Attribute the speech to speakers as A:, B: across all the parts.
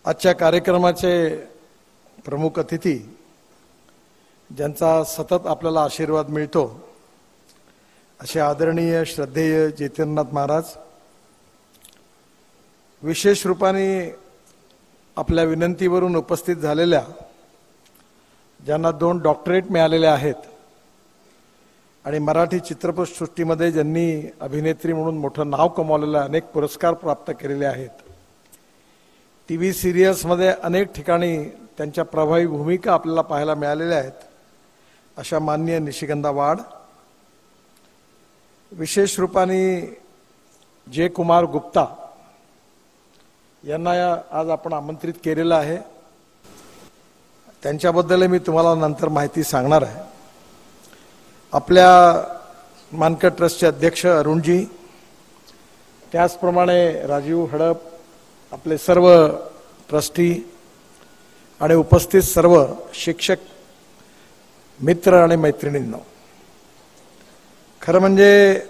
A: आजच्या कार्यक्रमाचे प्रमुख अतिथी ज्यांचा सतत आपल्याला आशीर्वाद मिळतो असे आदरणीय श्रद्धेय जितेंद्रनाथ महाराज, विशेष रूपाने आपल्या विनंतीवरून उपस्थित झालेल्या ज्यांना 2 डॉक्टरेट मिळालेले आहेत आणि मराठी चित्रपट सृष्टीमध्ये ज्यांनी अभिनेत्री म्हणून मोठं नाव कमावलेलं, अनेक पुरस्कार प्राप्त केलेले आहेत, टीव्ही सिरियल्समध्ये अनेक ठिकाणी त्यांच्या प्रभावी भूमिका आपल्याला पाहायला मिळालेल्या आहेत, अशा माननीय निशिगंधा वाड, विशेष रूपाने जे कुमार गुप्ता यांना आज आपण आमंत्रित केलेलं आहे. त्यांच्याबद्दल मी तुम्हाला नंतर माहिती सांगणार आहे. आपल्या मानकर ट्रस्टचे अध्यक्ष अरुणजी, त्याचप्रमाणे राजीव हडप, आपले सर्व ट्रस्टी आणि उपस्थित सर्व शिक्षक मित्र आणि मैत्रिणींनो, खरं म्हणजे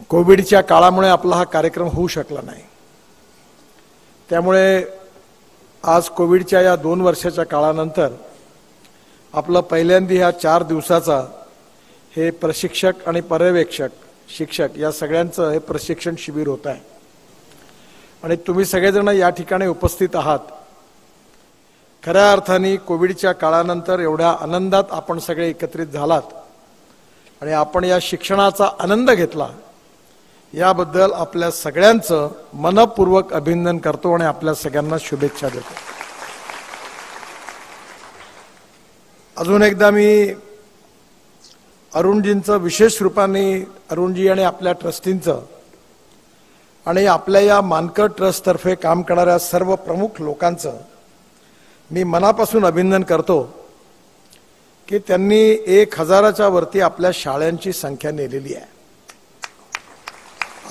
A: कोविडच्या काळामुळे आपला हा कार्यक्रम होऊ शकला नाही. त्यामुळे आज कोविडच्या या 2 वर्षाच्या काळानंतर आपलं पहिल्यांदा ह्या 4 दिवसाचा हे प्रशिक्षक आणि पर्यवेक्षक शिक्षक या सगळ्यांचं हे प्रशिक्षण शिबिर होत आहे आणि तुम्ही सगळेजण या ठिकाणी उपस्थित आहात. खऱ्या अर्थाने कोविडच्या काळानंतर एवढ्या आनंदात आपण सगळे एकत्रित झालात आणि आपण या शिक्षणाचा आनंद घेतला, याबद्दल आपल्या सगळ्यांचं मनपूर्वक अभिनंदन करतो आणि आपल्या सगळ्यांना शुभेच्छा देतो. अजून एकदा मी अरुणजींचं, विशेष रूपाने अरुणजी आणि आपल्या ट्रस्टींचं आणि आपल्या या मानकर ट्रस्टतर्फे काम करणाऱ्या सर्व प्रमुख लोकांचं मी मनापासून अभिनंदन करतो की त्यांनी 1000च्या वरती आपल्या शाळांची संख्या नेलेली आहे.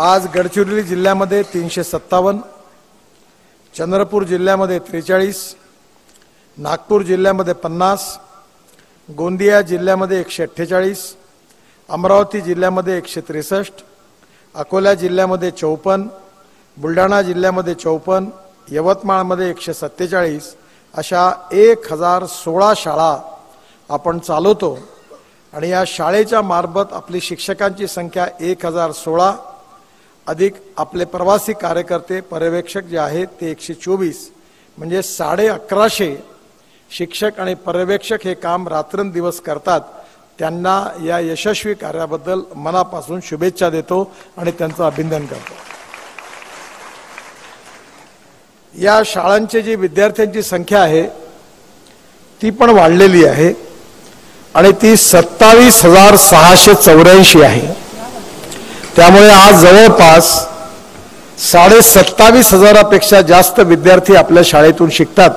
A: आज गडचिरोली जिल्ह्यामध्ये 357, चंद्रपूर जिल्ह्यामध्ये 43, नागपूर जिल्ह्यामध्ये 50, गोंदिया जिल्ह्यामध्ये 148, अमरावती जिल्ह्यामध्ये 163, अकोला जिल्ह्यामध्ये 54, बुलढाणा जिल्ह्यामध्ये 54, यवतमाळमध्ये 147 अशा 1016 शाळा आपण चालवतो आणि या शाळेच्या मार्फत आपली शिक्षकांची संख्या 1016 अधिक आपले प्रवासी कार्यकर्ते पर्यवेक्षक जे आहेत ते 124, म्हणजे 1150 शिक्षक आणि पर्यवेक्षक हे काम रात्रंदिवस करतात. त्यांना या यशस्वी कार्याबद्दल मनापासून शुभेच्छा देतो आणि त्यांचं अभिनंदन करतो. या शाळांची जी विद्यार्थ्यांची संख्या आहे ती पण वाढलेली आहे आणि ती 27,684 आहे. त्यामुळे आज जवळपास 27,500पेक्षा जास्त विद्यार्थी आपल्या शाळेतून शिकतात.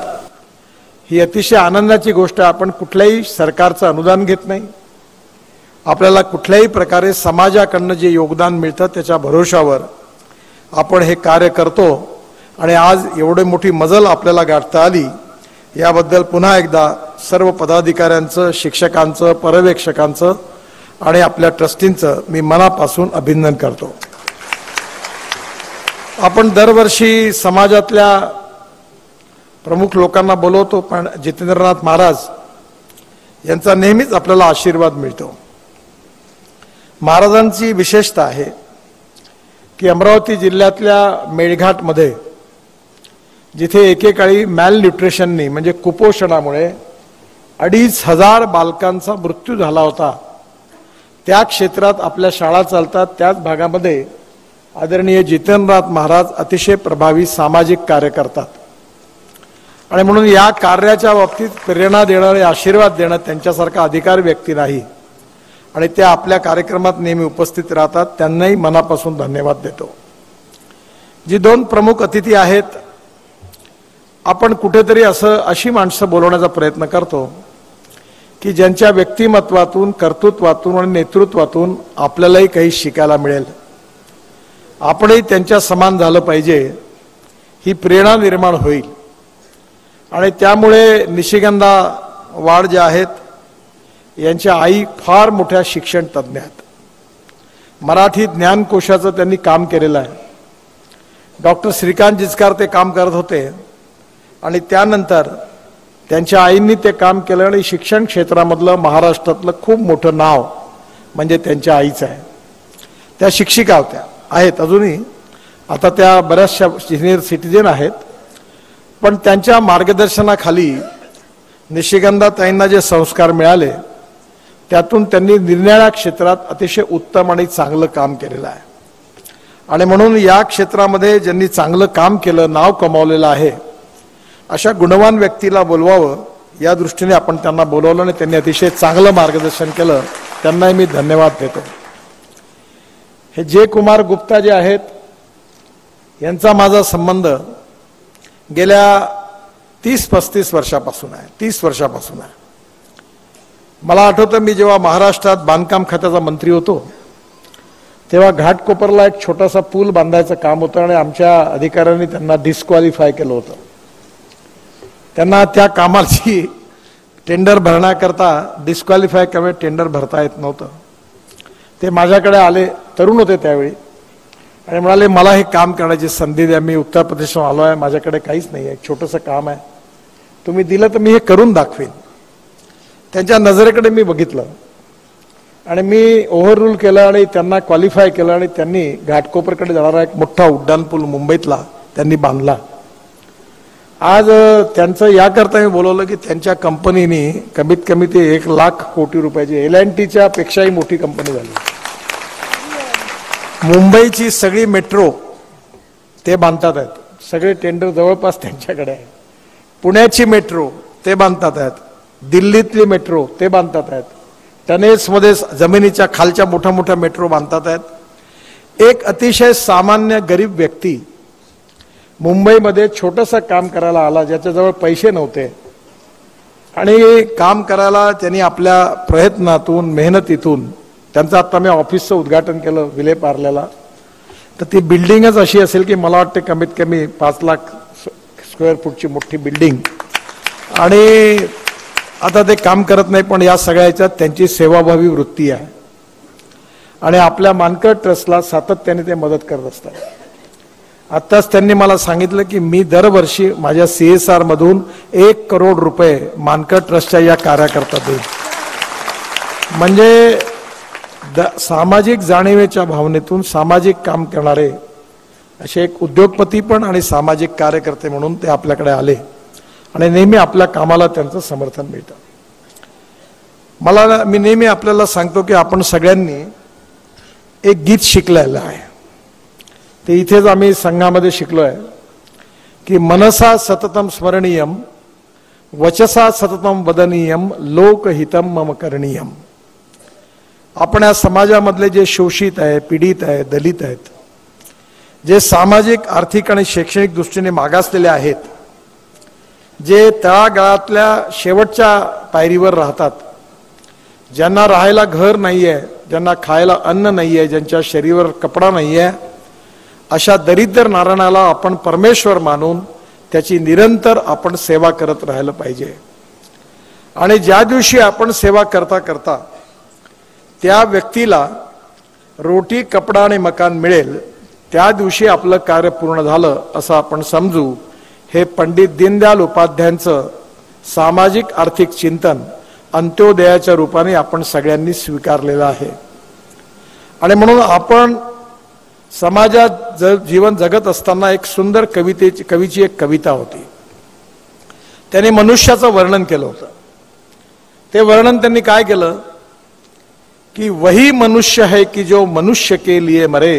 A: ही अतिशय आनंदाची गोष्ट. आपण कुठल्याही सरकारचं अनुदान घेत नाही, आपल्याला कुठल्याही प्रकारे समाजाकडनं जे योगदान मिळतं त्याच्या भरोशावर आपण हे कार्य करतो आणि आज एवढी मोठी मजल आपल्याला गाठता आली, याबद्दल पुन्हा एकदा सर्व पदाधिकाऱ्यांचं, शिक्षकांचं, पर्यवेक्षकांचं आणि आपल्या ट्रस्टींचं मी मनापासून अभिनंदन करतो. आपण दरवर्षी समाजातल्या प्रमुख लोकांना बोलवतो, पण जितेंद्रनाथ महाराज यांचा नेहमीच आपल्याला आशीर्वाद मिळतो. महाराजांची विशेषता आहे की अमरावती जिल्ह्यातल्या मेळघाटमध्ये जिथे एकेकाळी मॅलन्यूट्रिशननी म्हणजे कुपोषणामुळे 2500 बालकांचा मृत्यू झाला होता, त्या क्षेत्रात आपल्या शाळा चालतात. त्याच भागामध्ये आदरणीय जितेंद्रनाथ महाराज अतिशय प्रभावी सामाजिक कार्य करतात आणि म्हणून या कार्याच्या बाबतीत प्रेरणा देणारे, आशीर्वाद देणं त्यांच्यासारखा अधिकार व्यक्ती नाही आणि ते आपल्या कार्यक्रमात नेहमी उपस्थित राहतात. त्यांनाही मनापासून धन्यवाद देतो. जी 2 प्रमुख अतिथी आहेत, आपण कुठेतरी अशी माणसं बोलवण्याचा प्रयत्न करतो की ज्यांच्या व्यक्तिमत्वातून, कर्तृत्वातून आणि नेतृत्वातून आपल्यालाही काही शिकायला मिळेल. आपणही त्यांच्या समान झालं पाहिजे, ही प्रेरणा निर्माण होईल आणि त्यामुळे निशिगंधा वाड जे आहेत यांच्या आई फार मोठ्या शिक्षण तज्ज्ञ आहेत. मराठी ज्ञानकोशाचं त्यांनी काम केलेलं आहे. डॉक्टर श्रीकांत जिचकार ते काम करत होते आणि त्यानंतर त्यांच्या आईंनी ते काम केलं आणि शिक्षण क्षेत्रामधलं महाराष्ट्रातलं खूप मोठं नाव म्हणजे त्यांच्या आईचं आहे. त्या शिक्षिका होत्या, आहेत अजूनही. आता त्या बऱ्याचशा सिनियर सिटीजन आहेत. पण त्यांच्या मार्गदर्शनाखाली निशिगंधाताईंना जे संस्कार मिळाले त्यातून त्यांनी निरनिराळ्या क्षेत्रात अतिशय उत्तम आणि चांगलं काम केलेलं आहे. आणि म्हणून या क्षेत्रामध्ये ज्यांनी चांगलं काम केलं, नाव कमावलेलं आहे, अशा गुणवान व्यक्तीला बोलवावं या दृष्टीने आपण त्यांना बोलवलं आणि त्यांनी अतिशय चांगलं मार्गदर्शन केलं. त्यांनाही मी धन्यवाद देतो. हे जे कुमार गुप्ता जे आहेत यांचा माझा संबंध गेल्या 30-35 वर्षापासून आहे. 30 वर्षापासून आहे. मला आठवतं मी जेव्हा महाराष्ट्रात बांधकाम खात्याचा मंत्री होतो तेव्हा घाटकोपरला एक छोटासा पूल बांधायचं काम होतं आणि आमच्या अधिकाऱ्यांनी त्यांना डिस्क्वालिफाय केलं होतं. त्यांना त्या कामाची टेंडर भरण्याकरता डिस्क्वालिफाय करून टेंडर भरता येत नव्हतं. ते माझ्याकडे आले, तरुण होते त्यावेळी, आणि म्हणाले मला हे काम करण्याची संधी द्या. मी उत्तर प्रदेशहून आलो आहे, माझ्याकडे काहीच नाही आहे, एक छोटंसं काम आहे, तुम्ही दिलं तर मी हे करून दाखवेन. त्यांच्या नजरेकडे मी बघितलं आणि मी ओव्हररूल केलं आणि त्यांना क्वालिफाय केलं आणि त्यांनी घाटकोपरकडे जाणारा एक मोठा उड्डाण पूल मुंबईतला त्यांनी बांधला. आज त्यांचं याकरता मी बोलवलं की त्यांच्या कंपनीने कमीत कमी ते 1 लाख कोटी रुपयाची L&Tच्या पेक्षाही मोठी कंपनी झाली. मुंबईची सगळी मेट्रो ते बांधतात आहेत, सगळे टेंडर जवळपास त्यांच्याकडे आहे. पुण्याची मेट्रो ते बांधतात आहेत, दिल्लीतली मेट्रो ते बांधतात आहेत, टनेल्समध्ये जमिनीच्या खालच्या मोठ्या मोठ्या मेट्रो बांधतात आहेत. एक अतिशय सामान्य गरीब व्यक्ती मुंबईमध्ये छोटंसं काम करायला आला, ज्याच्याजवळ पैसे नव्हते, आणि काम करायला त्यांनी आपल्या प्रयत्नातून मेहनतीतून, त्यांचं आता मी ऑफिसचं उद्घाटन केलं विले पार्ल्याला, तर ती बिल्डिंगच अशी असेल की मला वाटते कमीत कमी 5 लाख स्क्वेअर फूटची मोठी बिल्डिंग. आणि आता ते काम करत नाही, पण या सगळ्याच्यात त्यांची सेवाभावी वृत्ती आहे आणि आपल्या मानकर ट्रस्टला सातत्याने ते मदत करत असतात. आत्ताच त्यांनी मला सांगितलं की मी दरवर्षी माझ्या CSR मधून 1 करोड रुपये मानकर ट्रस्टच्या या कार्याकरता देईन. म्हणजे सामाजिक जाणीवेच्या भावनेतून सामाजिक काम करणारे असे एक उद्योगपती पण आणि सामाजिक कार्यकर्ते म्हणून ते आपल्याकडे आले आणि नेहमी आपल्या कामाला त्यांचं समर्थन मिळतं. मी नेहमी आपल्याला सांगतो की आपण सगळ्यांनी एक गीत शिकलेलं आहे, ते इथेच आम्ही संघामध्ये शिकलोय की मनसा सततम स्मरणीयम वचसा सततम वदनीयम लोकहितम मम करणीयम. आपण या समाजामधले जे शोषित आहे, पीडित आहे, दलित आहेत, जे सामाजिक, आर्थिक आणि शैक्षणिक दृष्टीने मागासलेले आहेत, जे तळागाळातल्या शेवटच्या पायरीवर राहतात, ज्यांना राहायला घर नाही आहे, ज्यांना खायला अन्न नाही आहे, ज्यांच्या शरीरावर कपडा नाही आहे, अशा दरिद्र नारायणाला आपण परमेश्वर मानून त्याची निरंतर आपण सेवा करत राहिलं पाहिजे. आणि ज्या दिवशी आपण सेवा करता करता त्या व्यक्तीला रोटी, कपडा आणि मकान मिळेल, त्या दिवशी आपलं कार्य पूर्ण झालं असं आपण समजू. हे पंडित दीनदयाल उपाध्यायांचं सामाजिक आर्थिक चिंतन अंत्योदयाच्या रूपाने आपण सगळ्यांनी स्वीकारलेलं आहे. आणि म्हणून आपण समाजात जीवन जगत असताना एक सुंदर कवीची एक कविता होती, त्याने मनुष्याचं वर्णन केलं होतं. ते वर्णन त्यांनी काय केलं कि वही मनुष्य है कि जो मनुष्य के लिए मरे,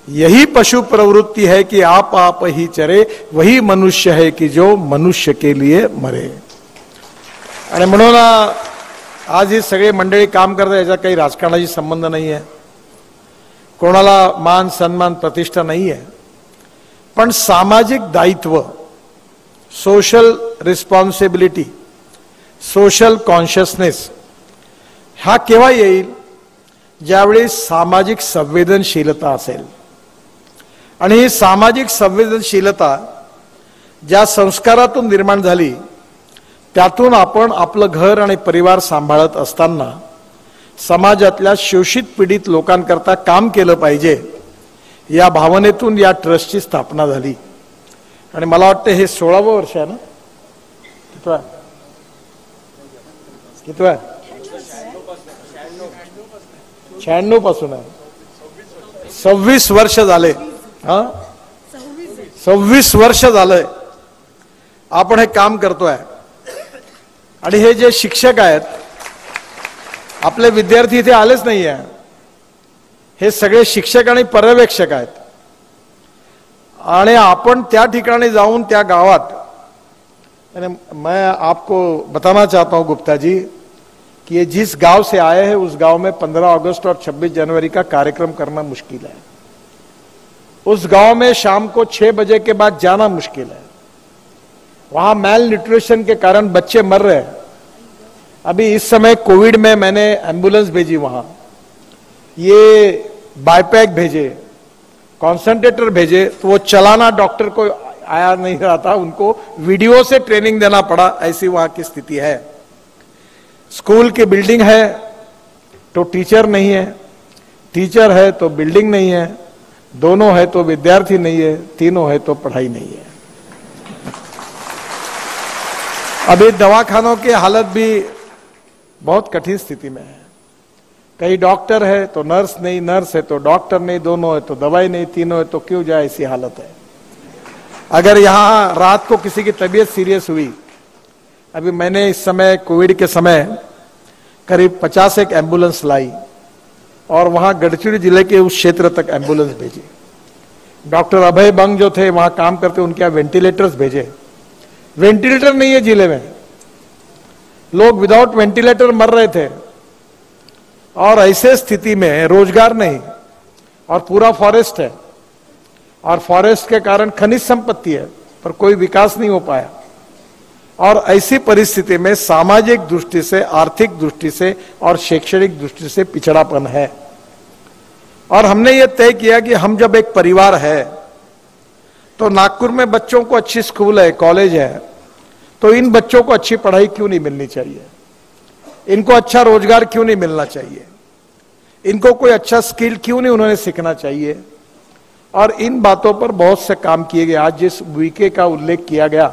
A: यही पशु प्रवृत्ति है कि आप ही चरे, वही मनुष्य है कि जो मनुष्य के लिए मरे. आणि म्हणून आज ही सगळे मंडळी काम करतात, याचा काही राजकारणाशी संबंध नाही आहे, कोणाला मान सन्मान प्रतिष्ठा नाही आहे, पण सामाजिक दायित्व, सोशल रिस्पॉन्सिबिलिटी, सोशल कॉन्शियसनेस हा केव्हा येईल, ज्यावेळी सामाजिक संवेदनशीलता असेल. आणि ही सामाजिक संवेदनशीलता ज्या संस्कारातून निर्माण झाली, त्यातून आपण आपलं घर आणि परिवार सांभाळत असताना समाजातल्या शोषित पीडित लोकांकरता काम केलं पाहिजे, या भावनेतून या ट्रस्टची स्थापना झाली. आणि मला वाटतं हे 16वं वर्ष आहे ना, कितवा 96 पासून आहे, 26 वर्ष झाले. हा 26 वर्ष झालंय आपण हे काम करतोय. आणि हे जे शिक्षक आहेत, आपले विद्यार्थी इथे आलेच नाही आहे, हे सगळे शिक्षक आणि पर्यवेक्षक आहेत. आणि आपण त्या ठिकाणी जाऊन त्या गावात, मैं आपको बताना चाहता हूं गुप्ता जी कि ये जिस गांव से आए हैं उस गांव में 15 अगस्त और 26 जनवरी का कार्यक्रम करना मुश्किल है. उस गांव में शाम को 6 बजे के बाद जाना मुश्किल है. वहां मैल न्यूट्रिशन के कारण बच्चे मर रहे हैं. अभी इस समय कोविड में मैंने एम्बुलेंस भेजी वहां, ये बाईपैक भेजे, कॉन्सेंट्रेटर भेजे, तो वो चलाना डॉक्टर को आया नहीं रहा था, उनको वीडियो से ट्रेनिंग देना पड़ा. ऐसी वहां की स्थिति है. स्कूल की बिल्डिंग है तो टीचर नहीं है, टीचर है तो बिल्डिंग नहीं है, दोनों है तो विद्यार्थी नहीं है, तीनों है तो पढ़ाई नहीं है. अभी दवाखानों की हालत भी बहुत कठिन स्थिति में है. कई डॉक्टर है तो नर्स नहीं, नर्स है तो डॉक्टर नहीं, दोनों है तो दवाई नहीं, तीनों है तो क्यों जाए, ऐसी हालत है. अगर यहां रात को किसी की तबीयत सीरियस हुई, अभी मैंने इस समय कोविड के समय करीब 50 एम्बुलेंस लाई और वहां गढ़चिड़ी जिले के उस क्षेत्र तक एम्बुलेंस भेजी. डॉक्टर अभय बंग जो थे वहां काम करते, उनके यहाँ वेंटिलेटर्स भेजे. वेंटिलेटर नहीं है जिले में, लोग विदाउट वेंटिलेटर मर रहे थे. और ऐसे स्थिति में रोजगार नहीं, और पूरा फॉरेस्ट है, और फॉरेस्ट के कारण खनिज संपत्ति है पर कोई विकास नहीं हो पाया. और ऐसी परिस्थिति में सामाजिक दृष्टि से, आर्थिक दृष्टि से और शैक्षणिक दृष्टि से पिछड़ापन है. और हमने ये तय किया कि हम जब एक परिवार है तो नागपुर में बच्चों को अच्छी स्कूल है, कॉलेज है, तो इन बच्चों को अच्छी पढ़ाई क्यों नहीं मिलनी चाहिए, इनको अच्छा रोजगार क्यों नहीं मिलना चाहिए, इनको कोई अच्छा स्किल क्यों नहीं उन्होंने सीखना चाहिए. और इन बातों पर बहुत से काम किए गए. आज जिस वीके का उल्लेख किया गया,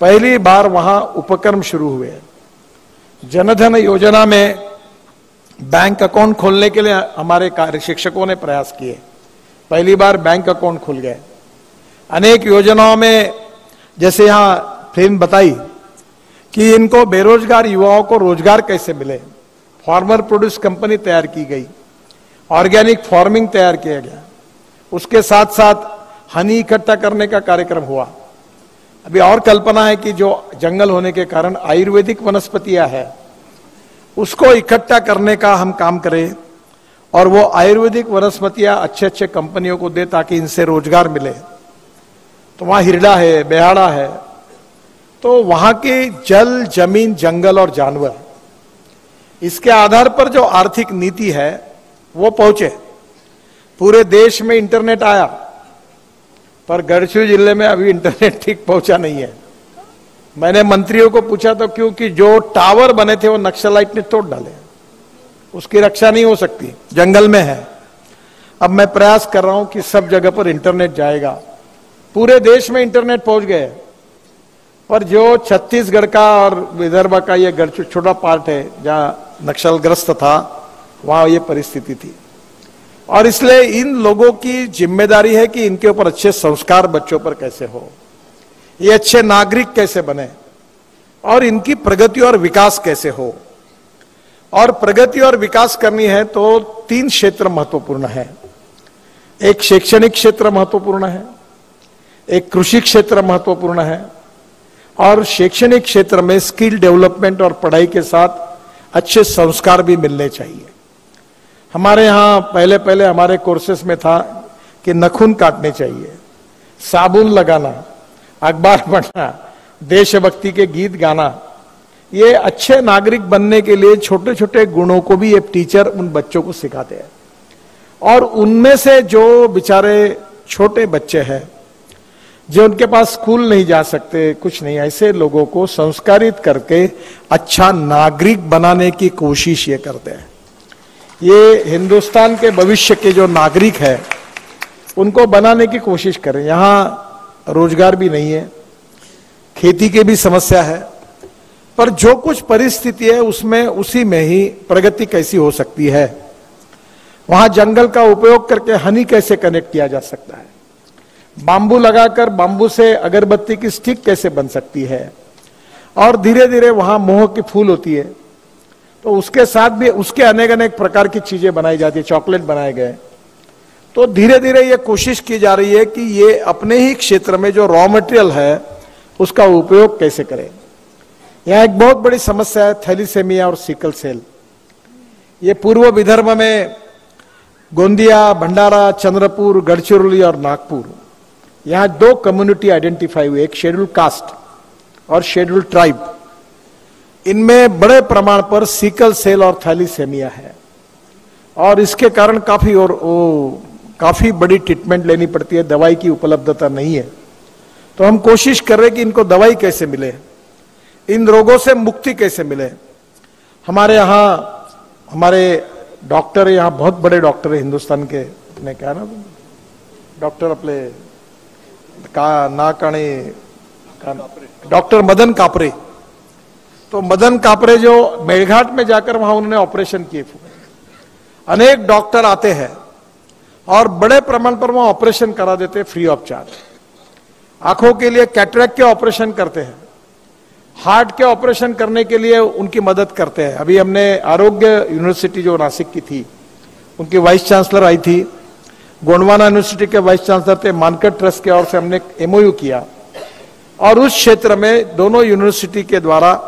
A: पहली बार वहां उपक्रम शुरू हुए. जनधन योजना में बैंक अकाउंट खोलने के लिए हमारे कार्य शिक्षकों ने प्रयास किए. पहली बार बैंक अकाउंट खुल गए. अनेक योजनाओं में, जैसे यहां फिल्म बताई कि इनको बेरोजगार युवाओं को रोजगार कैसे मिले, फार्मर प्रोड्यूस कंपनी तैयार की गई, ऑर्गेनिक फार्मिंग तैयार किया गया. उसके साथ साथ हनी इकट्ठा करने का कार्यक्रम हुआ. अभी और कल्पना है कि जो जंगल होने के कारण आयुर्वेदिक वनस्पतियां हैं, उसको इकट्ठा करने का हम काम करें और वो आयुर्वेदिक वनस्पतियां अच्छे अच्छे कंपनियों को दे ताकि इनसे रोजगार मिले. तो वहां हिरडा है, बेहाड़ा है, तो वहां की जल, जमीन, जंगल और जानवर, इसके आधार पर जो आर्थिक नीति है वो पहुंचे. पूरे देश में इंटरनेट आया, पर गढ़चिड़ी जिले में अभी इंटरनेट ठीक पहुंचा नहीं है. मैंने मंत्रियों को पूछा तो क्योंकि जो टावर बने थे वो नक्सलाइट ने तोड़ डाले, उसकी रक्षा नहीं हो सकती, जंगल में है. अब मैं प्रयास कर रहा हूं कि सब जगह पर इंटरनेट जाएगा. पूरे देश में इंटरनेट पहुंच गए, पर जो छत्तीसगढ़ का और विदर्भ का ये छोटा पार्ट है जहां नक्सलग्रस्त था, वहां ये परिस्थिति थी. और इसलिए इन लोगों की जिम्मेदारी है कि इनके ऊपर अच्छे संस्कार बच्चों पर कैसे हो, ये अच्छे नागरिक कैसे बने, और इनकी प्रगति और विकास कैसे हो. और प्रगति और विकास करनी है तो 3 क्षेत्र महत्वपूर्ण है. एक शैक्षणिक क्षेत्र महत्वपूर्ण है, एक कृषि क्षेत्र महत्वपूर्ण है, और शैक्षणिक क्षेत्र में स्किल डेवलपमेंट और पढ़ाई के साथ अच्छे संस्कार भी मिलने चाहिए. हमारे यहाँ पहले हमारे कोर्सेस में था कि नखून काटने चाहिए, साबुन लगाना, अखबार पढ़ना, देशभक्ति के गीत गाना. ये अच्छे नागरिक बनने के लिए छोटे छोटे गुणों को भी ये टीचर उन बच्चों को सिखाते हैं. और उनमें से जो बेचारे छोटे बच्चे हैं, जो उनके पास स्कूल नहीं जा सकते, कुछ नहीं, ऐसे लोगों को संस्कारित करके अच्छा नागरिक बनाने की कोशिश ये करते हैं. ये हिंदुस्तान के भविष्य के जो नागरिक हैं उनको बनाने की कोशिश करें. यहाँ रोजगार भी नहीं है, खेती की भी समस्या है, पर जो कुछ परिस्थिति है उसमें उसी में ही प्रगति कैसी हो सकती है। वहां जंगल का उपयोग करके हनी कैसे कनेक्ट किया जा सकता है, बांबू लगाकर बांबू से अगरबत्ती की स्टिक कैसे बन सकती है, और धीरे धीरे वहां मोह की फूल होती है तो उसके साथ भी उसके अनेक अनेक प्रकार की चीजें बनाई जाती है, चॉकलेट बनाए गए। तो धीरे धीरे ये कोशिश की जा रही है कि ये अपने ही क्षेत्र में जो रॉ मटेरियल है उसका उपयोग कैसे करें। यहां एक बहुत बड़ी समस्या है थैलीसेमिया और सिकल सेल। ये पूर्व विदर्भ में गोंदिया, भंडारा, चंद्रपुर, गढ़चिरौली और नागपुर, यहां 2 कम्युनिटी आइडेंटिफाई हुई, एक शेड्यूल कास्ट और शेड्यूल ट्राइब। इनमें बड़े प्रमाण पर सिकल सेल और थैलीसेमिया है और इसके कारण काफी बड़ी ट्रीटमेंट लेनी पड़ती है, दवाई की उपलब्धता नहीं है। तो हम कोशिश कर रहे हैं कि इनको दवाई कैसे मिले, इन रोगों से मुक्ति कैसे मिले। हमारे डॉक्टर यहाँ बहुत बड़े डॉक्टर है हिंदुस्तान के, अपने क्या ना डॉक्टर अपने डॉक्टर मदन कापरे। तो मदन कापरे जो मेलघाट में जाकर वहां उन्होंने ऑपरेशन किए, अनेक डॉक्टर आते हैं और बड़े प्रमाण पर वहां ऑपरेशन करा देते हैं फ्री ऑफ चार्ज। आंखों के लिए कैटरेक्ट के ऑपरेशन करते हैं, हार्ट के ऑपरेशन करने के लिए उनकी मदद करते हैं। अभी हमने आरोग्य यूनिवर्सिटी जो नासिक की थी, उनकी वाइस चांसलर आई थी, गोंडवाना यूनिवर्सिटी के वाइस चांसलर थे, मानकर ट्रस्ट के ओर से हमने एमओयू किया और उस क्षेत्र में दोनों यूनिवर्सिटी के द्वारा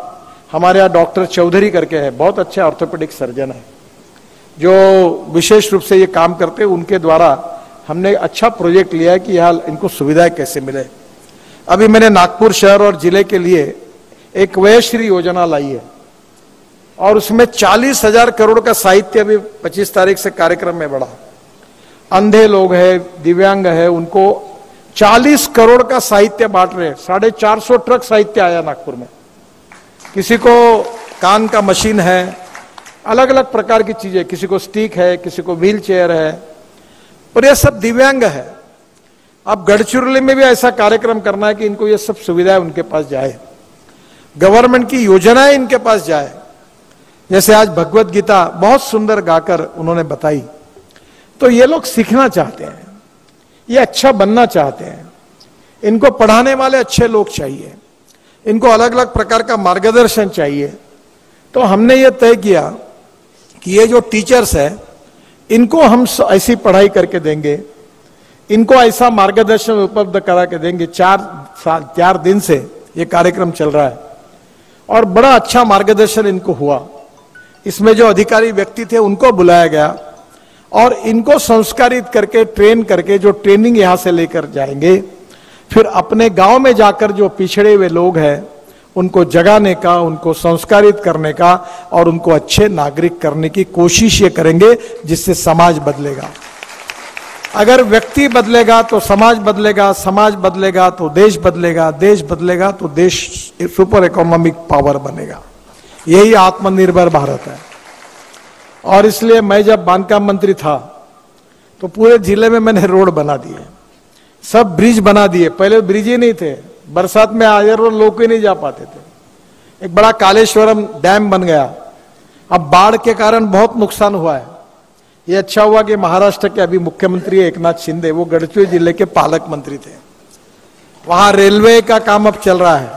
A: हमारे यहाँ डॉक्टर चौधरी करके है, बहुत अच्छे ऑर्थोपेडिक सर्जन है जो विशेष रूप से ये काम करते हैं, उनके द्वारा हमने अच्छा प्रोजेक्ट लिया है कि यहाँ इनको सुविधाएं कैसे मिले। अभी मैंने नागपुर शहर और जिले के लिए एक वयश्री योजना लाई है और उसमें 40,000 करोड़ का साहित्य अभी 25 तारीख से कार्यक्रम में बढ़ा। अंधे लोग हैं, दिव्यांग है, उनको 40 करोड़ का साहित्य बांट रहे हैं। 450 ट्रक साहित्य आया नागपुर में। किसी को कान का मशीन है, अलग अलग प्रकार की चीजें, किसी को स्टिक है, किसी को व्हील चेयर है, और ये सब दिव्यांग है। अब गढ़चिरौली में भी ऐसा कार्यक्रम करना है कि इनको ये सब सुविधाएं उनके पास जाए, गवर्नमेंट की योजनाएं इनके पास जाए। जैसे आज भगवत गीता बहुत सुंदर गाकर उन्होंने बताई, तो ये लोग सीखना चाहते हैं, ये अच्छा बनना चाहते हैं, इनको पढ़ाने वाले अच्छे लोग चाहिए, इनको अलग अलग प्रकार का मार्गदर्शन चाहिए। तो हमने ये तय किया कि ये जो टीचर्स है इनको हम ऐसी पढ़ाई करके देंगे, इनको ऐसा मार्गदर्शन उपलब्ध करा के देंगे। 4 दिन से ये कार्यक्रम चल रहा है और बड़ा अच्छा मार्गदर्शन इनको हुआ। इसमें जो अधिकारी व्यक्ति थे उनको बुलाया गया और इनको संस्कारित करके, ट्रेन करके, जो ट्रेनिंग यहां से लेकर जाएंगे, फिर अपने गांव में जाकर जो पिछड़े हुए लोग हैं उनको जगाने का, उनको संस्कारित करने का और उनको अच्छे नागरिक करने की कोशिश ये करेंगे, जिससे समाज बदलेगा। अगर व्यक्ति बदलेगा तो समाज बदलेगा, समाज बदलेगा तो देश बदलेगा, देश बदलेगा तो देश सुपर इकोनॉमिक पावर बनेगा। यही आत्मनिर्भर भारत है। और इसलिए मैं जब बांधकाम मंत्री था तो पूरे जिले में मैंने रोड बना दिए, सब ब्रिज बना दिए। पहले ब्रिज ही नहीं थे, बरसात में हजारों लोग ही नहीं जा पाते थे। एक बड़ा कालेश्वरम डैम बन गया। अब बाढ़ के कारण बहुत नुकसान हुआ है। ये अच्छा हुआ कि महाराष्ट्र के अभी मुख्यमंत्री एकनाथ शिंदे, वो गढ़चिरौली जिले के पालक मंत्री थे। वहां रेलवे का काम अब चल रहा है।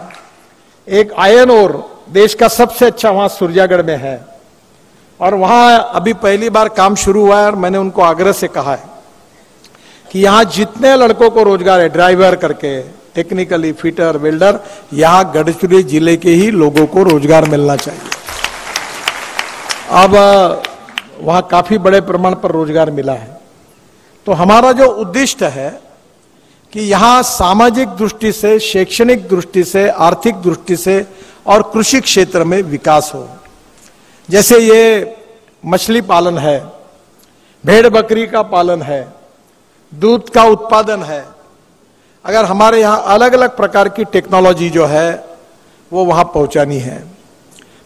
A: एक आयरन ओर देश का सबसे अच्छा वहां सुरजागढ़ में है और वहां अभी पहली बार काम शुरू हुआ है। और मैंने उनको आग्रह से कहा है कि यहां जितने लड़कों को रोजगार है, ड्राइवर करके, टेक्निकली फिटर, वेल्डर, यहां गढ़चिरौली जिले के ही लोगों को रोजगार मिलना चाहिए। अब वहां काफी बड़े प्रमाण पर रोजगार मिला है। तो हमारा जो उद्देश्य है कि यहां सामाजिक दृष्टि से, शैक्षणिक दृष्टि से, आर्थिक दृष्टि से और कृषि क्षेत्र में विकास हो। जैसे ये मछली पालन है, भेड़ बकरी का पालन है, दूध का उत्पादन है। अगर हमारे यहाँ अलग अलग प्रकार की टेक्नोलॉजी जो है वो वहां पहुंचानी है।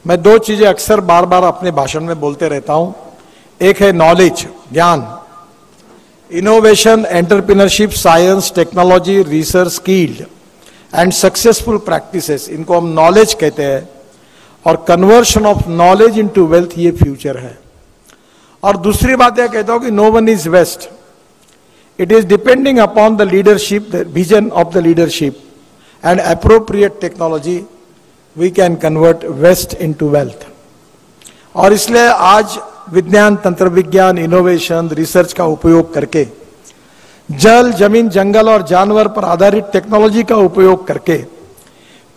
A: मैं 2 चीजें अक्सर बार बार अपने भाषण में बोलते रहता हूं। एक है नॉलेज, ज्ञान, innovation, entrepreneurship, science, technology, research, skilled and successful practices, इनको हम नॉलेज कहते हैं, और conversion of knowledge into wealth, ये फ्यूचर है। और दूसरी बात यह कहता हूं कि no one is waste, it is depending upon the leadership, the vision of the leadership and appropriate technology, we can convert waste into wealth. और इसलिए आज विज्ञान, तंत्र विज्ञान, इनोवेशन, रिसर्च का उपयोग करके, जल, जमीन, जंगल और जानवर पर आधारित टेक्नोलॉजी का उपयोग करके,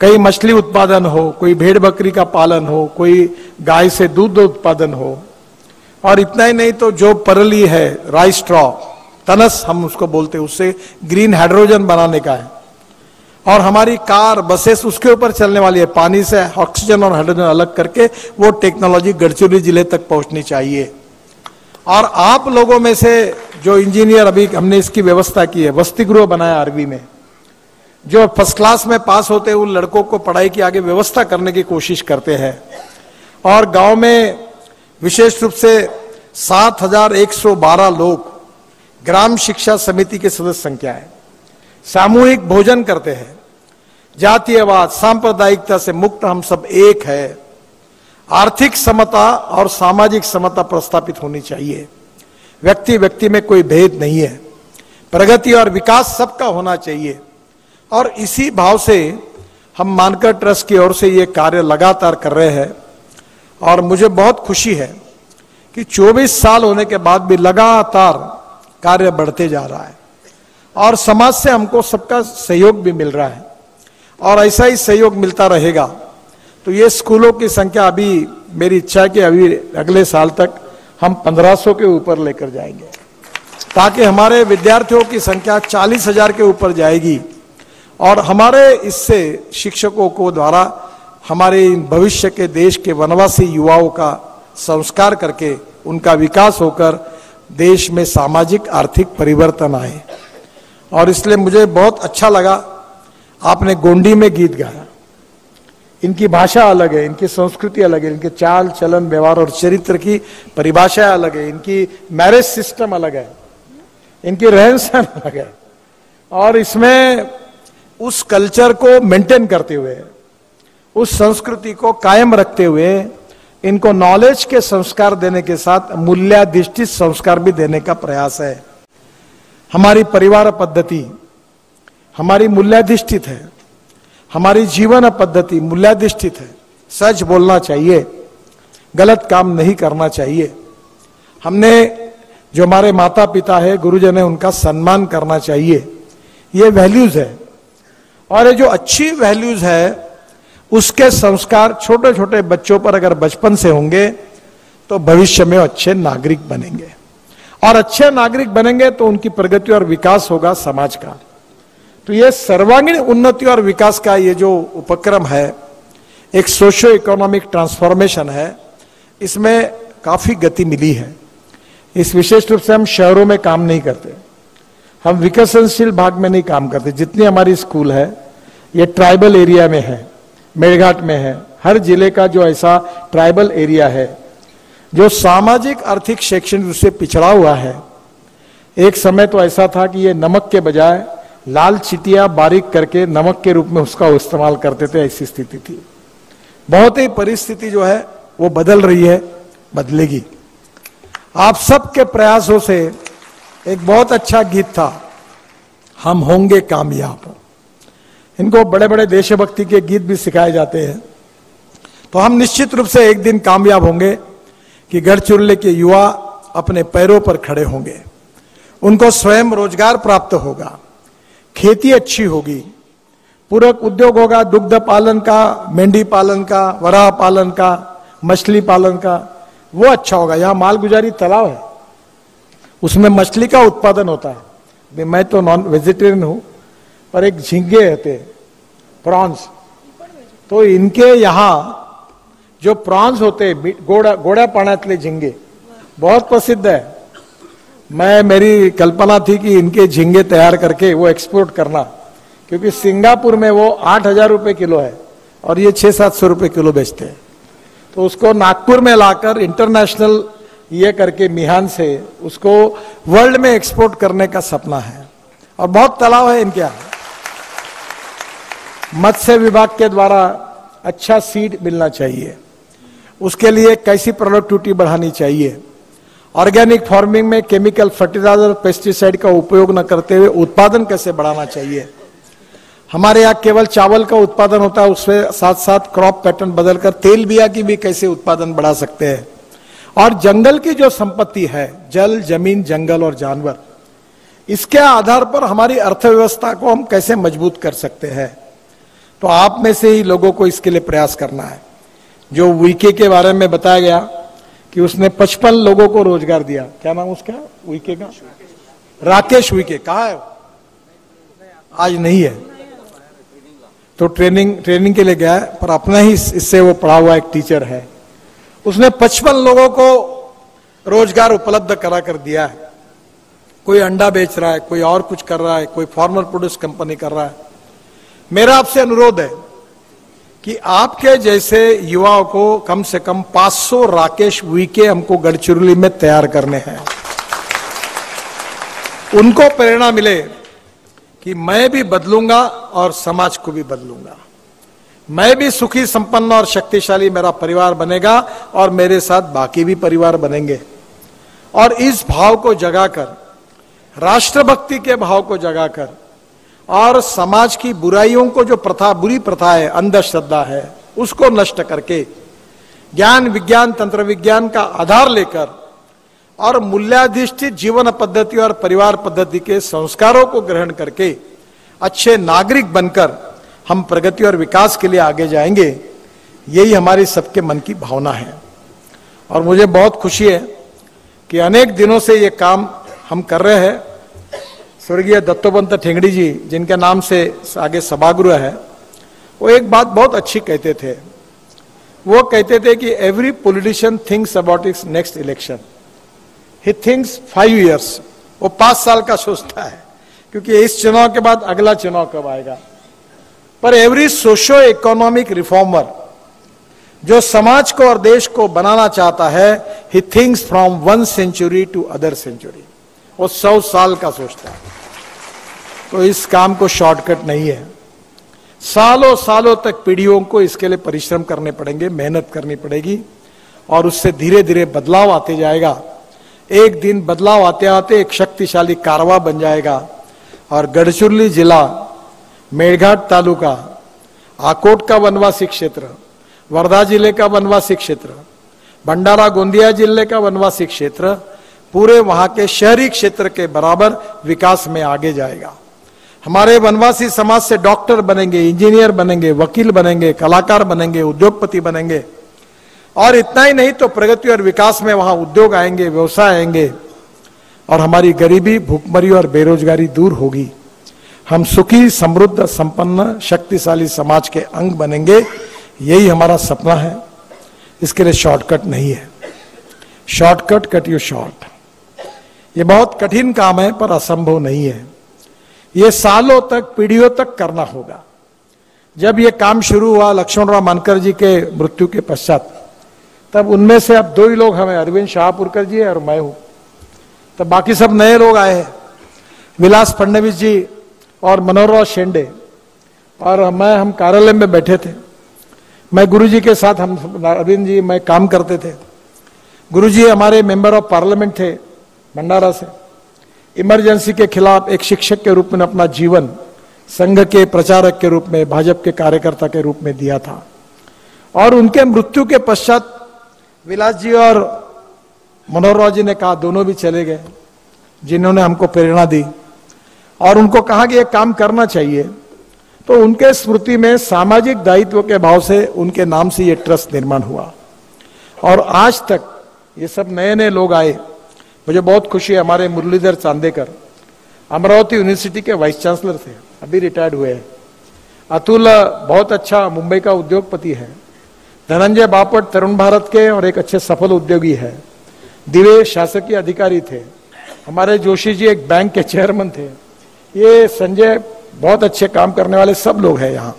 A: कई मछली उत्पादन हो, कोई भेड़ बकरी का पालन हो, कोई गाय से दूध उत्पादन हो, और इतना ही नहीं तो जो परली है, राइस स्ट्रॉ, तनस हम उसको बोलते हैं, उससे ग्रीन हाइड्रोजन बनाने का है। और हमारी कार, बसेस उसके ऊपर चलने वाली है, पानी से ऑक्सीजन और हाइड्रोजन अलग करके वो टेक्नोलॉजी गढ़चिरौली जिले तक पहुंचनी चाहिए। और आप लोगों में से जो इंजीनियर, अभी हमने इसकी व्यवस्था की है, वसति गृह बनाया आरवी में, जो फर्स्ट क्लास में पास होते हैं उन लड़कों को पढ़ाई की आगे व्यवस्था करने की कोशिश करते हैं। और गांव में विशेष रूप से 7,112 लोग ग्राम शिक्षा समिति के सदस्य संख्या है, सामूहिक भोजन करते हैं, जातीयवाद, सांप्रदायिकता से मुक्त हम सब एक है, आर्थिक समता और सामाजिक समता प्रस्थापित होनी चाहिए, व्यक्ति व्यक्ति में कोई भेद नहीं है, प्रगति और विकास सबका होना चाहिए। और इसी भाव से हम मानकर ट्रस्ट की ओर से ये कार्य लगातार कर रहे हैं। और मुझे बहुत खुशी है कि 24 साल होने के बाद भी लगातार कार्य बढ़ते जा रहा है, और समाज से हमको सबका सहयोग भी मिल रहा है, और ऐसा ही सहयोग मिलता रहेगा तो ये स्कूलों की संख्या, अभी मेरी इच्छा है कि अभी अगले साल तक हम 1500 के ऊपर लेकर जाएंगे, ताकि हमारे विद्यार्थियों की संख्या 40,000 के ऊपर जाएगी। और हमारे इससे शिक्षकों को द्वारा हमारे भविष्य के देश के वनवासी युवाओं का संस्कार करके उनका विकास होकर देश में सामाजिक आर्थिक परिवर्तन आए। और इसलिए मुझे बहुत अच्छा लगा, आपने गोंडी में गीत गाया। इनकी भाषा अलग है, इनकी संस्कृति अलग है, इनके चाल चलन व्यवहार और चरित्र की परिभाषा अलग है, इनकी मैरिज सिस्टम अलग है, इनकी रहन सहन अलग है। और इसमें उस कल्चर को मेंटेन करते हुए, उस संस्कृति को कायम रखते हुए, इनको नॉलेज के संस्कार देने के साथ मूल्याधिष्ठित संस्कार भी देने का प्रयास है। हमारी परिवार पद्धति हमारी मूल्याधिष्ठित है, हमारी जीवन पद्धति मूल्याधिष्ठित है। सच बोलना चाहिए, गलत काम नहीं करना चाहिए। हमने जो हमारे माता पिता है, गुरुजन है, उनका सम्मान करना चाहिए। ये वैल्यूज है, और ये जो अच्छी वैल्यूज है उसके संस्कार छोटे छोटे बच्चों पर अगर बचपन से होंगे तो भविष्य में अच्छे नागरिक बनेंगे, और अच्छे नागरिक बनेंगे तो उनकी प्रगति और विकास होगा समाज का। तो ये सर्वांगीण उन्नति और विकास का ये जो उपक्रम है, एक सोशियो इकोनॉमिक ट्रांसफॉर्मेशन है, इसमें काफी गति मिली है। इस विशेष रूप से हम शहरों में काम नहीं करते, हम विकसनशील भाग में नहीं काम करते। जितनी हमारी स्कूल है ये ट्राइबल एरिया में है, मेड़घाट में है, हर जिले का जो ऐसा ट्राइबल एरिया है जो सामाजिक आर्थिक शैक्षणिक रूप से पिछड़ा हुआ है। एक समय तो ऐसा था कि ये नमक के बजाय लाल चिटिया बारीक करके नमक के रूप में उसका इस्तेमाल करते थे, ऐसी स्थिति थी। बहुत ही परिस्थिति जो है वो बदल रही है, बदलेगी। आप सबके प्रयासों से एक बहुत अच्छा गीत था, हम होंगे कामयाब। इनको बड़े बड़े देशभक्ति के गीत भी सिखाए जाते हैं। तो हम निश्चित रूप से एक दिन कामयाब होंगे कि गढ़चिरौली के युवा अपने पैरों पर खड़े होंगे, उनको स्वयं रोजगार प्राप्त होगा, खेती अच्छी होगी, पूरक उद्योग होगा, दुग्ध पालन का, मेंढी पालन का, वराह पालन का, मछली पालन का, वो अच्छा होगा। यहाँ मालगुजारी तालाब है, उसमें मछली का उत्पादन होता है। मैं तो नॉन वेजिटेरियन हूं, पर एक झींगे होते प्रॉन्स, तो इनके यहाँ जो प्रॉन्स होते हैं, गोड़ा पाण्यातले झींगे बहुत प्रसिद्ध है। मेरी कल्पना थी कि इनके झींगे तैयार करके वो एक्सपोर्ट करना, क्योंकि सिंगापुर में वो 8,000 रुपए किलो है और ये 600-700 रुपए किलो बेचते हैं। तो उसको नागपुर में लाकर इंटरनेशनल ये करके मिहान से उसको वर्ल्ड में एक्सपोर्ट करने का सपना है। और बहुत तालाब है इनके यहाँ। मत्स्य विभाग के द्वारा अच्छा सीड मिलना चाहिए, उसके लिए कैसी प्रोडक्टिविटी बढ़ानी चाहिए, ऑर्गेनिक फार्मिंग में केमिकल फर्टिलाइजर पेस्टिसाइड का उपयोग न करते हुए उत्पादन कैसे बढ़ाना चाहिए। हमारे यहाँ केवल चावल का उत्पादन होता है, उसके साथ साथ क्रॉप पैटर्न बदलकर तेल बिया की भी कैसे उत्पादन बढ़ा सकते हैं। और जंगल की जो संपत्ति है, जल, जमीन, जंगल और जानवर, इसके आधार पर हमारी अर्थव्यवस्था को हम कैसे मजबूत कर सकते हैं। तो आप में से ही लोगों को इसके लिए प्रयास करना है। जो वीके के बारे में बताया गया कि उसने 55 लोगों को रोजगार दिया। क्या नाम उसका वीके का? राकेश वीके। कहाँ है? आज नहीं है, तो ट्रेनिंग के लिए गया है, पर अपना ही इससे वो पढ़ा हुआ एक टीचर है। उसने 55 लोगों को रोजगार उपलब्ध करा कर दिया है। कोई अंडा बेच रहा है, कोई और कुछ कर रहा है, कोई फार्मर प्रोड्यूस कंपनी कर रहा है। मेरा आपसे अनुरोध है कि आपके जैसे युवाओं को कम से कम 500 राकेश वीके हमको गढ़चिरौली में तैयार करने हैं। उनको प्रेरणा मिले कि मैं भी बदलूंगा और समाज को भी बदलूंगा, मैं भी सुखी, संपन्न और शक्तिशाली मेरा परिवार बनेगा और मेरे साथ बाकी भी परिवार बनेंगे। और इस भाव को जगाकर, राष्ट्रभक्ति के भाव को जगाकर और समाज की बुराइयों को, जो बुरी प्रथा है, अंधश्रद्धा है, उसको नष्ट करके ज्ञान, विज्ञान, तंत्र विज्ञान का आधार लेकर और मूल्याधिष्ठित जीवन पद्धति और परिवार पद्धति के संस्कारों को ग्रहण करके अच्छे नागरिक बनकर हम प्रगति और विकास के लिए आगे जाएंगे। यही हमारी सबके मन की भावना है। और मुझे बहुत खुशी है कि अनेक दिनों से ये काम हम कर रहे हैं। स्वर्गीय दत्तोपंत ठेंगड़ी जी, जिनके नाम से आगे सभागृह है, वो एक बात बहुत अच्छी कहते थे। वो कहते थे कि every politician thinks about it's next election, he thinks 5 years। वो 5 साल का सोचता है, क्योंकि इस चुनाव के बाद अगला चुनाव कब आएगा। पर एवरी सोशो इकोनॉमिक रिफॉर्मर, जो समाज को और देश को बनाना चाहता है, he thinks from 1 century to other century. वो 100 साल का सोचता है। तो इस काम को शॉर्टकट नहीं है, सालों सालों तक पीढ़ियों को इसके लिए परिश्रम करने पड़ेंगे, मेहनत करनी पड़ेगी, और उससे धीरे धीरे बदलाव आते जाएगा। एक दिन बदलाव आते आते एक शक्तिशाली कारवा बन जाएगा। और गढ़चिरौली जिला, मेड़घाट तालुका, आकोट का वनवासी क्षेत्र, वर्धा जिले का वनवासी क्षेत्र, भंडारा गोंदिया जिले का वनवासी क्षेत्र पूरे वहां के शहरी क्षेत्र के बराबर विकास में आगे जाएगा। हमारे वनवासी समाज से डॉक्टर बनेंगे, इंजीनियर बनेंगे, वकील बनेंगे, कलाकार बनेंगे, उद्योगपति बनेंगे। और इतना ही नहीं तो प्रगति और विकास में वहां उद्योग आएंगे, व्यवसाय आएंगे, और हमारी गरीबी, भूखमरी और बेरोजगारी दूर होगी। हम सुखी, समृद्ध, संपन्न, शक्तिशाली समाज के अंग बनेंगे। यही हमारा सपना है। इसके लिए शॉर्टकट नहीं है। Shortcut cut you short. ये बहुत कठिन काम है, पर असंभव नहीं है। ये सालों तक, पीढ़ियों तक करना होगा। जब ये काम शुरू हुआ लक्ष्मणराव मानकर जी के मृत्यु के पश्चात, तब उनमें से अब 2 ही लोग हमें, अरविंद शाहपुरकर जी और मैं हूं। तब बाकी सब नए लोग आए हैं, विलास फडणवीस जी और मनोहरराव शेंडे और हम कार्यालय में बैठे थे। मैं गुरुजी के साथ, हम अरविंद जी, मैं काम करते थे। गुरुजी हमारे मेंबर ऑफ पार्लियामेंट थे भंडारा से। इमरजेंसी के खिलाफ एक शिक्षक के रूप में अपना जीवन संघ के प्रचारक के रूप में, भाजपा के कार्यकर्ता के रूप में दिया था। और उनके मृत्यु के पश्चात विलास जी और मनोहरराव जी ने कहा, दोनों भी चले गए, जिन्होंने हमको प्रेरणा दी, और उनको कहा कि ये काम करना चाहिए। तो उनके स्मृति में सामाजिक दायित्व के भाव से उनके नाम से ये ट्रस्ट निर्माण हुआ। और आज तक ये सब नए नए लोग आए। मुझे बहुत खुशी है, हमारे मुरलीधर चांदेकर अमरावती यूनिवर्सिटी के वाइस चांसलर थे, अभी रिटायर्ड हुए हैं। अतुल बहुत अच्छा मुंबई का उद्योगपति है। धनंजय बापट तरुण भारत के और एक अच्छे सफल उद्योगी है। दिवे शासकीय अधिकारी थे। हमारे जोशी जी एक बैंक के चेयरमैन थे। ये संजय बहुत अच्छे काम करने वाले सब लोग हैं यहाँ।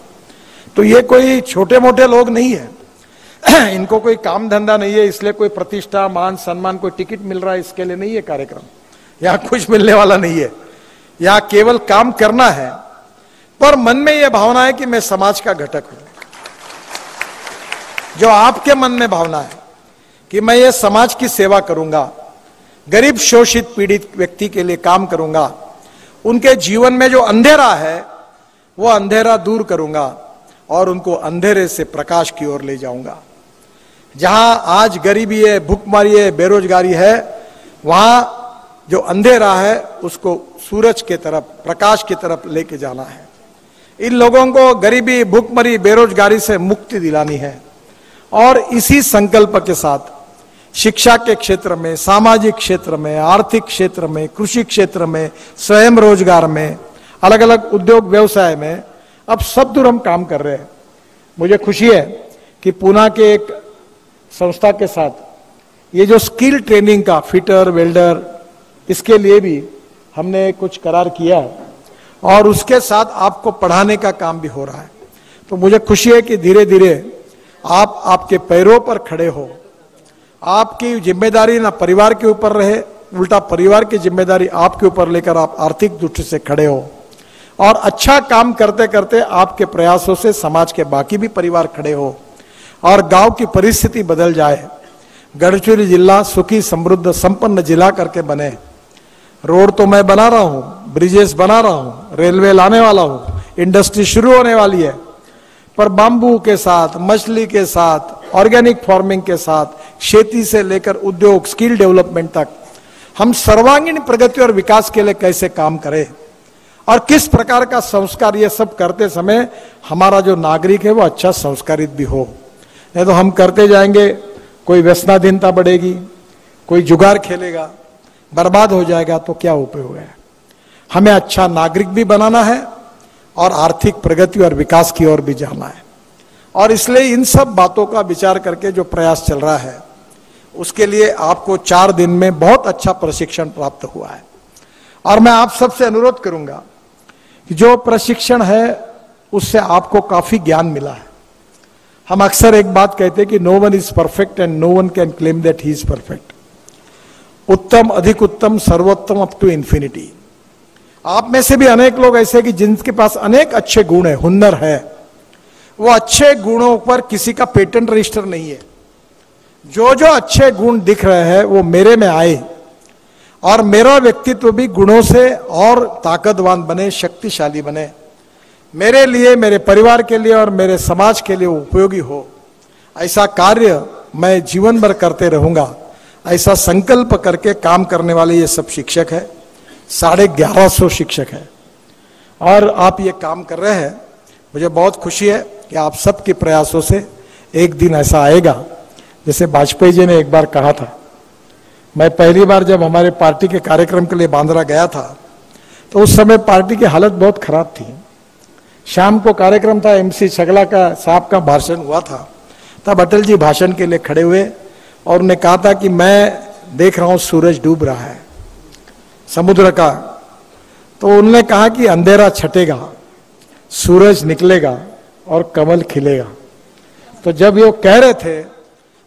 A: तो ये कोई छोटे मोटे लोग नहीं है। इनको कोई काम धंधा नहीं है, इसलिए कोई प्रतिष्ठा मान सम्मान कोई टिकट मिल रहा है इसके लिए नहीं है कार्यक्रम। यहाँ कुछ मिलने वाला नहीं है, यहाँ केवल काम करना है, पर मन में यह भावना है कि मैं समाज का घटक हूं। जो आपके मन में भावना है कि मैं ये समाज की सेवा करूंगा, गरीब शोषित पीड़ित व्यक्ति के लिए काम करूंगा, उनके जीवन में जो अंधेरा है वो अंधेरा दूर करूंगा और उनको अंधेरे से प्रकाश की ओर ले जाऊंगा। जहां आज गरीबी है, भूखमरी है, बेरोजगारी है, वहां जो अंधेरा है उसको सूरज के तरफ, प्रकाश की तरफ लेके जाना है। इन लोगों को गरीबी, भूखमरी, बेरोजगारी से मुक्ति दिलानी है और इसी संकल्प के साथ शिक्षा के क्षेत्र में, सामाजिक क्षेत्र में, आर्थिक क्षेत्र में, कृषि क्षेत्र में, स्वयं रोजगार में, अलग अलग उद्योग व्यवसाय में अब सब दूर हम काम कर रहे हैं। मुझे खुशी है कि पूना के एक संस्था के साथ ये जो स्किल ट्रेनिंग का फिटर, वेल्डर, इसके लिए भी हमने कुछ करार किया और उसके साथ आपको पढ़ाने का काम भी हो रहा है। तो मुझे खुशी है कि धीरे धीरे आप आपके पैरों पर खड़े हो। आपकी जिम्मेदारी ना परिवार के ऊपर रहे, उल्टा परिवार की जिम्मेदारी आपके ऊपर लेकर आप आर्थिक दृष्टि से खड़े हो और अच्छा काम करते करते आपके प्रयासों से समाज के बाकी भी परिवार खड़े हो और गांव की परिस्थिति बदल जाए। गढ़चिरौली जिला सुखी, समृद्ध, संपन्न जिला करके बने। रोड तो मैं बना रहा हूं, ब्रिजेस बना रहा हूं, रेलवे लाने वाला हूं, इंडस्ट्री शुरू होने वाली है, पर बांबू के साथ, मछली के साथ, ऑर्गेनिक फार्मिंग के साथ, खेती से लेकर उद्योग, स्किल डेवलपमेंट तक हम सर्वांगीण प्रगति और विकास के लिए कैसे काम करें और किस प्रकार का संस्कार, ये सब करते समय हमारा जो नागरिक है वो अच्छा संस्कारित भी हो। नहीं तो हम करते जाएंगे, कोई व्यसनाधीनता बढ़ेगी, कोई जुगार खेलेगा, बर्बाद हो जाएगा, तो क्या उपयोग है। हमें अच्छा नागरिक भी बनाना है और आर्थिक प्रगति और विकास की ओर भी जाना है। और इसलिए इन सब बातों का विचार करके जो प्रयास चल रहा है उसके लिए आपको 4 दिन में बहुत अच्छा प्रशिक्षण प्राप्त हुआ है। और मैं आप सबसे अनुरोध करूंगा कि जो प्रशिक्षण है उससे आपको काफी ज्ञान मिला है। हम अक्सर एक बात कहते हैं कि no one is perfect and no one can claim that he is perfect. उत्तम, अधिक उत्तम, सर्वोत्तम अप टू इन्फिनिटी। आप में से भी अनेक लोग ऐसे कि जिनके पास अनेक अच्छे गुण है, हुनर है, वो अच्छे गुणों पर किसी का पेटेंट रजिस्टर नहीं है। जो जो अच्छे गुण दिख रहे हैं वो मेरे में आए और मेरा व्यक्तित्व भी गुणों से और ताकतवान बने, शक्तिशाली बने, मेरे लिए, मेरे परिवार के लिए और मेरे समाज के लिए उपयोगी हो। ऐसा कार्य मैं जीवन भर करते रहूंगा, ऐसा संकल्प करके काम करने वाले ये सब शिक्षक है। 1150 शिक्षक है और आप ये काम कर रहे हैं। मुझे बहुत खुशी है कि आप सबके प्रयासों से एक दिन ऐसा आएगा जैसे वाजपेयी जी ने एक बार कहा था। मैं पहली बार जब हमारे पार्टी के कार्यक्रम के लिए बांद्रा गया था तो उस समय पार्टी की हालत बहुत खराब थी। शाम को कार्यक्रम था, MC छगला का साहब का भाषण हुआ था। तब अटल जी भाषण के लिए खड़े हुए और उन्होंने कहा था कि मैं देख रहा हूं सूरज डूब रहा है समुद्र का। तो उन्होंने कहा कि अंधेरा छटेगा, सूरज निकलेगा और कमल खिलेगा। तो जब ये कह रहे थे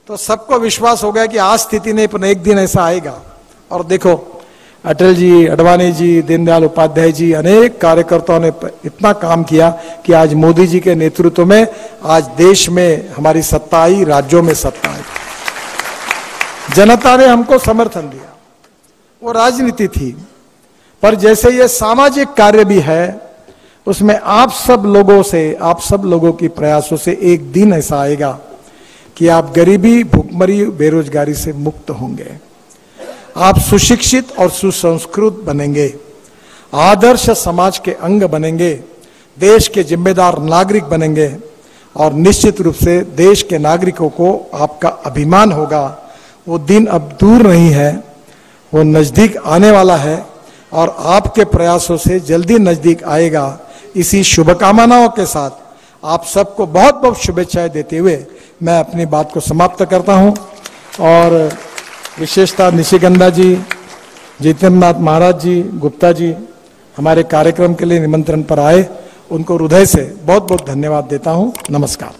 A: तो सबको विश्वास हो गया कि आज स्थिति नहीं पर एक दिन ऐसा आएगा। और देखो, अटल जी, अडवाणी जी, दीनदयाल उपाध्याय जी, अनेक कार्यकर्ताओं ने इतना काम किया कि आज मोदी जी के नेतृत्व में आज देश में हमारी सत्ता आई, राज्यों में सत्ता आई। जनता ने हमको समर्थन दिया। वो राजनीति थी, पर जैसे ये सामाजिक कार्य भी है, उसमें आप सब लोगों से, आप सब लोगों की प्रयासों से एक दिन ऐसा आएगा कि आप गरीबी, भूखमरी, बेरोजगारी से मुक्त होंगे। आप सुशिक्षित और सुसंस्कृत बनेंगे, आदर्श समाज के अंग बनेंगे, देश के जिम्मेदार नागरिक बनेंगे और निश्चित रूप से देश के नागरिकों को आपका अभिमान होगा। वो दिन अब दूर नहीं है, वो नजदीक आने वाला है और आपके प्रयासों से जल्दी नजदीक आएगा। इसी शुभकामनाओं के साथ आप सबको बहुत बहुत शुभेच्छाएं देते हुए मैं अपनी बात को समाप्त करता हूं। और विशेषतः निशिगंधा जी, जितेंद्रनाथ महाराज जी, गुप्ता जी हमारे कार्यक्रम के लिए निमंत्रण पर आए, उनको हृदय से बहुत बहुत धन्यवाद देता हूं। नमस्कार।